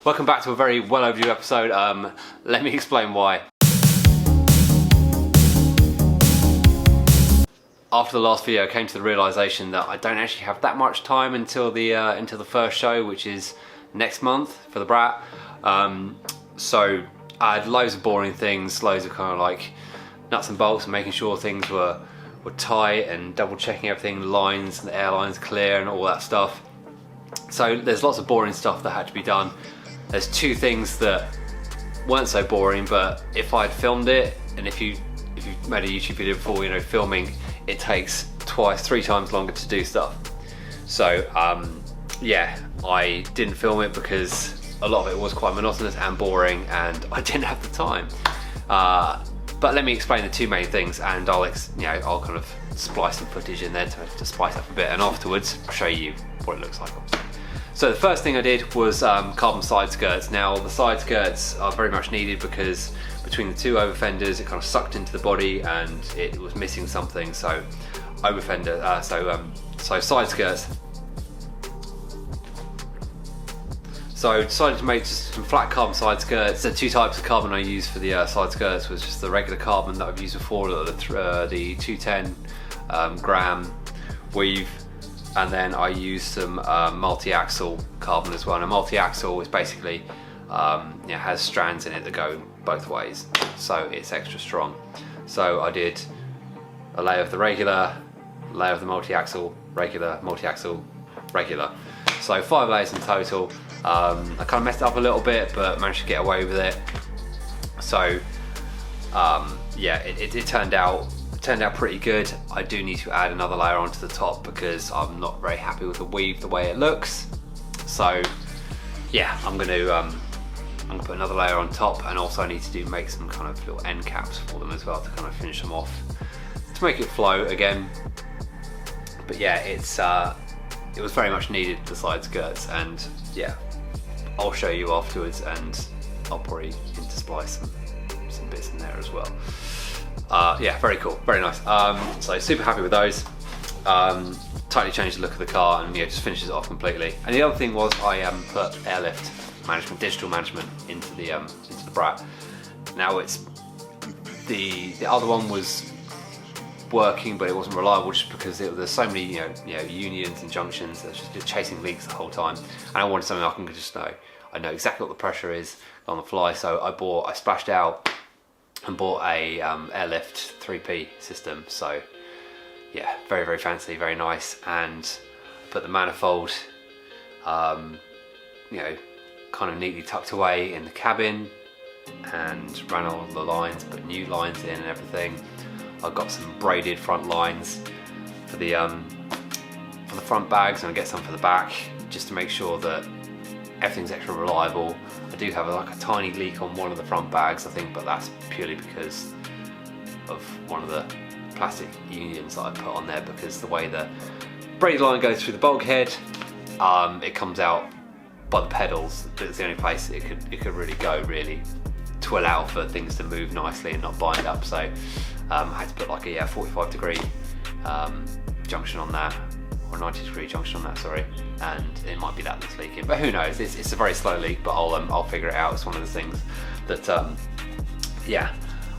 Welcome back to a very well overdue episode. Let me explain why. After the last video, I came to the realization that I don't actually have that much time until the first show, which is next month for the Brat. So I had loads of boring things, loads of kind of like nuts and bolts and making sure things were tight and double checking everything, lines and the airlines clear and all that stuff. So there's lots of boring stuff that had to be done. There's two things that weren't so boring, but if I'd filmed it, and if you've made a YouTube video before, you know, filming, it takes three times longer to do stuff. So yeah, I didn't film it because a lot of it was quite monotonous and boring and I didn't have the time. But let me explain the two main things, and I'll kind of splice some footage in there to spice up a bit, and afterwards I'll show you what it looks like. So the first thing I did was carbon side skirts. Now the side skirts are very much needed because between the two over fenders it kind of sucked into the body and it was missing something. So over fender, so side skirts. So I decided to make just some flat carbon side skirts. The two types of carbon I used for the side skirts was just the regular carbon that I've used before, the 210 gram weave, and then I used some multi-axle carbon as well. And a multi-axle is basically has strands in it that go both ways, so it's extra strong. So I did a layer of the regular, layer of the multi-axle, regular, multi-axle, regular. So 5 layers in total. I kind of messed it up a little bit, but managed to get away with it. So yeah, it turned out pretty good. I do need to add another layer onto the top because I'm not very happy with the weave the way it looks. So yeah, I'm gonna put another layer on top, and also I need to make some kind of little end caps for them as well to kind of finish them off to make it flow again. But yeah, it was very much needed, the side skirts, and yeah, I'll show you afterwards, and I'll probably intersplice some bits in there as well. Yeah, very cool, very nice. So super happy with those. Totally changed the look of the car, and just finishes it off completely. And the other thing was I put Airlift management, digital management into the Brat. Now it's the other one was working, but it wasn't reliable just because there's so many unions and junctions. That's just chasing leaks the whole time, and I wanted something I can just know. I know exactly what the pressure is on the fly. So I splashed out and bought a Airlift 3P system. So yeah, very, very fancy, very nice. And put the manifold kind of neatly tucked away in the cabin, and ran all the lines, put new lines in and everything. I've got some braided front lines for the front bags, and I get some for the back, just to make sure that everything's extra reliable. I do have like a tiny leak on one of the front bags, I think, but that's purely because of one of the plastic unions that I put on there, because the way the braided line goes through the bulkhead, it comes out by the pedals. It's the only place it could really go, really, to allow for things to move nicely and not bind up. So I had to put like a 45 degree junction on that, or 90 degree junction on that, sorry, and it might be that that's leaking, but who knows. It's a very slow leak, but I'll figure it out. It's one of the things that yeah,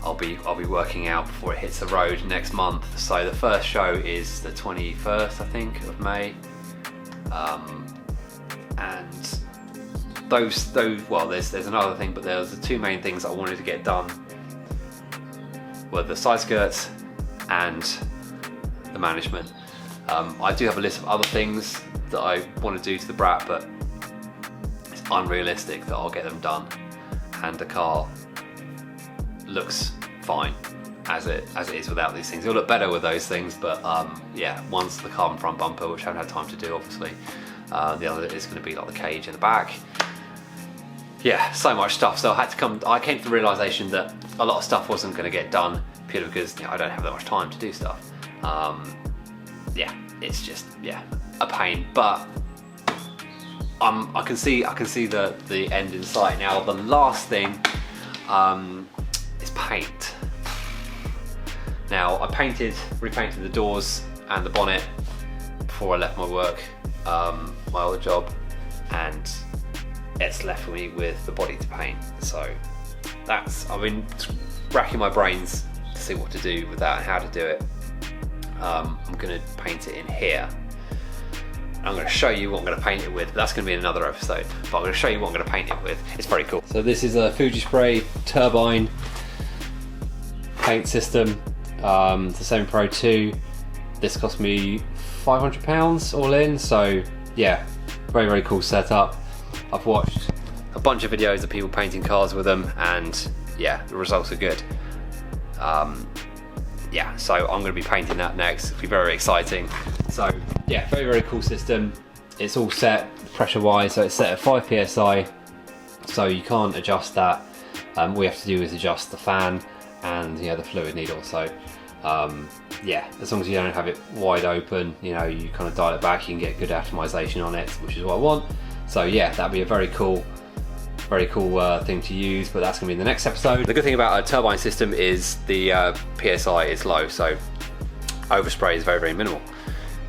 I'll be working out before it hits the road next month. So the first show is the 21st, I think, of May, and those well, there's another thing, but there's the two main things I wanted to get done were the side skirts and the management. I do have a list of other things that I want to do to the Brat, but it's unrealistic that I'll get them done, and the car looks fine as it is without these things. It'll look better with those things, but yeah, one's the carbon front bumper, which I haven't had time to do, obviously. The other is going to be like the cage in the back. Yeah, so much stuff. So I came to the realization that a lot of stuff wasn't going to get done purely because I don't have that much time to do stuff. Yeah, it's just a pain, but I can see the end in sight. Now the last thing is paint. Now I repainted the doors and the bonnet before I left my work, my other job, and it's left me with the body to paint. So I've been racking my brains to see what to do with that and how to do it. I'm going to paint it in here. I'm going to show you what I'm going to paint it with. That's going to be in another episode, but I'm going to show you what I'm going to paint it with. It's very cool. So this is a Fuji Spray turbine paint system. It's the 7 Pro 2. This cost me £500 all in. So yeah, very, very cool setup. I've watched a bunch of videos of people painting cars with them, and yeah, the results are good. Yeah, so I'm going to be painting that next. It'll be very exciting. So yeah, very, very cool system. It's all set pressure wise, so it's set at 5 psi, so you can't adjust that. All we have to do is adjust the fan and the fluid needle. So yeah, as long as you don't have it wide open, you kind of dial it back, you can get good atomization on it, which is what I want. So yeah, that'd be a very cool thing to use, but that's going to be in the next episode. The good thing about a turbine system is the PSI is low, so overspray is very, very minimal,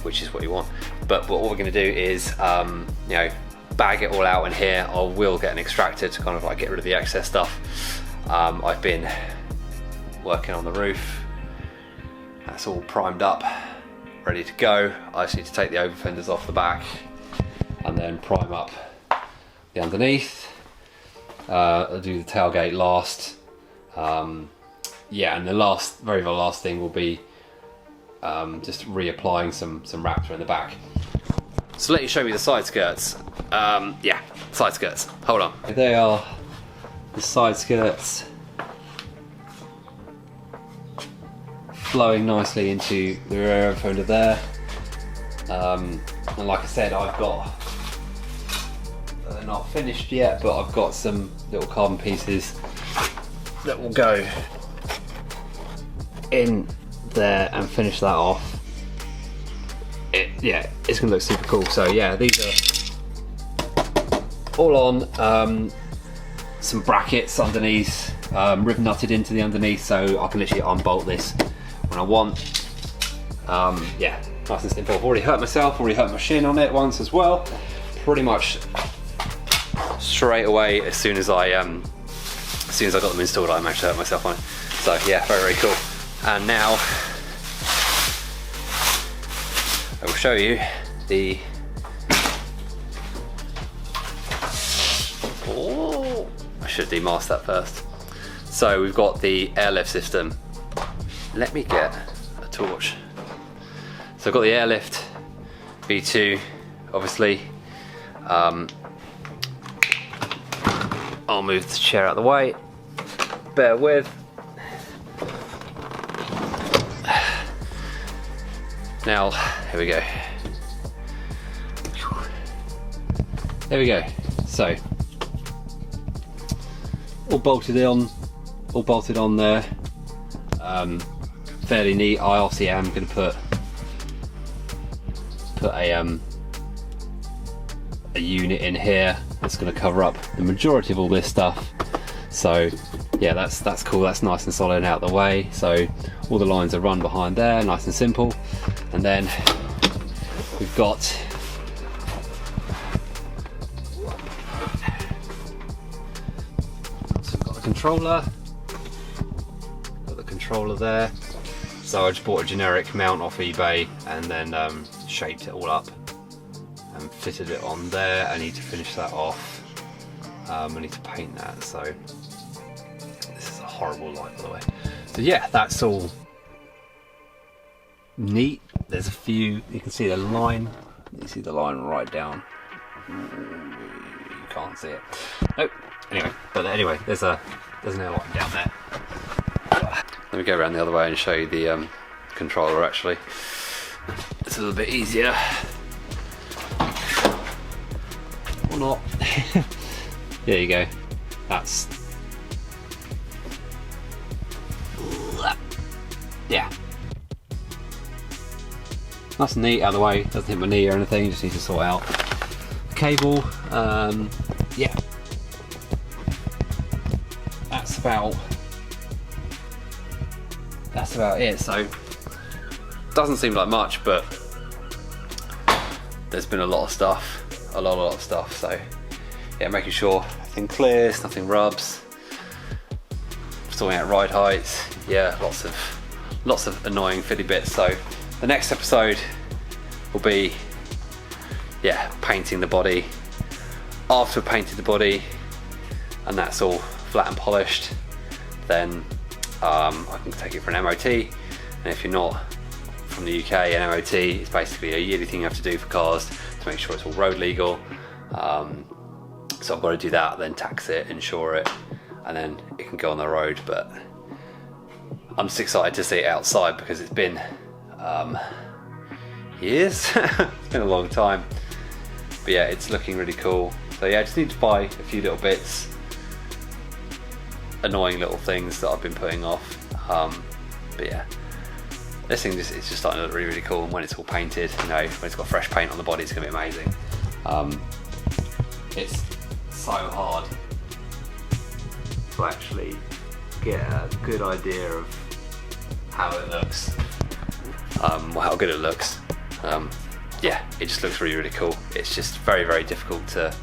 which is what you want. But what we're going to do is bag it all out in here. I will get an extractor to kind of like get rid of the excess stuff. I've been working on the roof. That's all primed up, ready to go. I just need to take the over fenders off the back and then prime up the underneath. I'll do the tailgate last. Yeah, and the very last thing will be just reapplying some Raptor in the back. So let you show me the side skirts. Yeah, side skirts. Hold on. They are the side skirts, flowing nicely into the rear fender there. And like I said, they're not finished yet, but I've got some little carbon pieces that will go in there and finish that off. Yeah, it's gonna look super cool. So yeah, these are all on some brackets underneath, riv nutted into the underneath, so I can literally unbolt this when I want. Yeah, nice and simple. I've already hurt myself, already hurt my shin on it once as well. Pretty much straight away as soon as I got them installed, I managed to hurt myself on it. So yeah, very, very cool. And now I will show you the I should demask that first. So we've got the Airlift system. Let me get a torch. So I've got the Airlift V2, obviously. I'll move the chair out of the way. Bear with. Now, here we go. There we go. So, all bolted on there. Fairly neat. I obviously am going to put a unit in here that's going to cover up the majority of all this stuff. So yeah, that's cool. That's nice and solid out of the way. So all the lines are run behind there, nice and simple. And then we've got the controller. Got the controller there. So I just bought a generic mount off eBay and then shaped it all up and fitted it on there. I need to finish that off. I need to paint that. So this is a horrible light, by the way. So yeah, that's all neat. There's a few, you can see the line. You see the line right down. You can't see it. Nope. Anyway, there's an airline down there. Let me go around the other way and show you the controller. Actually, it's a little bit easier. Or not. There you go. That's yeah. Nice and neat out of the way. Doesn't hit my knee or anything. Just need to sort out the cable. Yeah. That's about it. So doesn't seem like much, but there's been a lot of stuff. So yeah, making sure everything clears, nothing rubs, sorting out ride heights. Yeah, lots of annoying fiddly bits. So the next episode will be, yeah, painting the body. After we've painted the body and that's all flat and polished, then I can take it for an MOT. And if you're not from the UK, an MOT is basically a yearly thing you have to do for cars to make sure it's all road legal. So I've got to do that, then tax it, insure it, and then it can go on the road. But I'm just excited to see it outside because it's been years. It's been a long time, but yeah, it's looking really cool. So yeah, I just need to buy a few little bits, annoying little things that I've been putting off. But yeah, this thing it's just starting to look really cool, and when it's all painted, you know, when it's got fresh paint on the body, it's gonna be amazing. It's so hard to actually get a good idea of how it looks, or how good it looks. Yeah, it just looks really cool. It's just very difficult to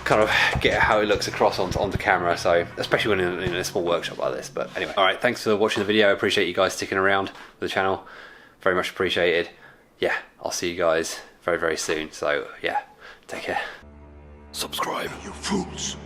kind of get how it looks across onto camera, so especially when in a small workshop like this. But anyway, alright, thanks for watching the video. I appreciate you guys sticking around with the channel, very much appreciated. Yeah, I'll see you guys very soon, so yeah, take care. Subscribe, you fools.